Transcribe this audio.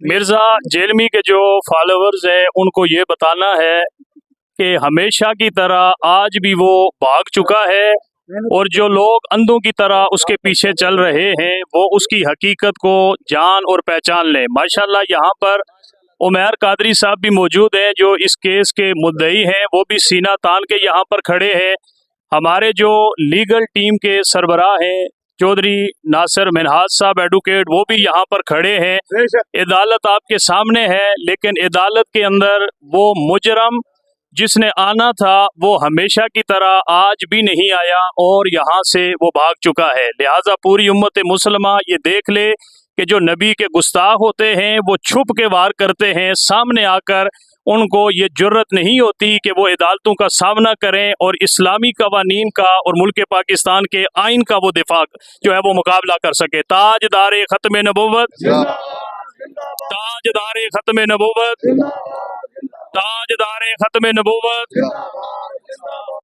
مرزا جیلمی کے جو فالوورز ہیں ان کو یہ بتانا ہے کہ ہمیشہ کی طرح آج بھی وہ بھاگ چکا ہے، اور جو لوگ اندھوں کی طرح اس کے پیچھے چل رہے ہیں وہ اس کی حقیقت کو جان اور پہچان لیں۔ ماشاءاللہ یہاں پر عمیر قادری صاحب بھی موجود ہیں جو اس کیس کے مدعی ہیں، وہ بھی سینہ تان کے یہاں پر کھڑے ہیں۔ ہمارے جو لیگل ٹیم کے سربراہ ہیں چودھری ناصر منہاج صاحب ایڈوکیٹ، وہ بھی یہاں پر کھڑے ہیں۔ عدالت آپ کے سامنے ہے، لیکن عدالت کے اندر وہ مجرم جس نے آنا تھا وہ ہمیشہ کی طرح آج بھی نہیں آیا اور یہاں سے وہ بھاگ چکا ہے۔ لہٰذا پوری امت مسلمہ یہ دیکھ لے کہ جو نبی کے گستاخ ہوتے ہیں وہ چھپ کے وار کرتے ہیں، سامنے آ کر ان کو یہ جرت نہیں ہوتی کہ وہ عدالتوں کا سامنا کریں اور اسلامی قوانین کا اور ملک پاکستان کے آئین کا وہ دفاع جو ہے وہ مقابلہ کر سکے۔ تاجدار ختم نبوت، تاجدار ختم نبوت، تاجدار ختم نبوت۔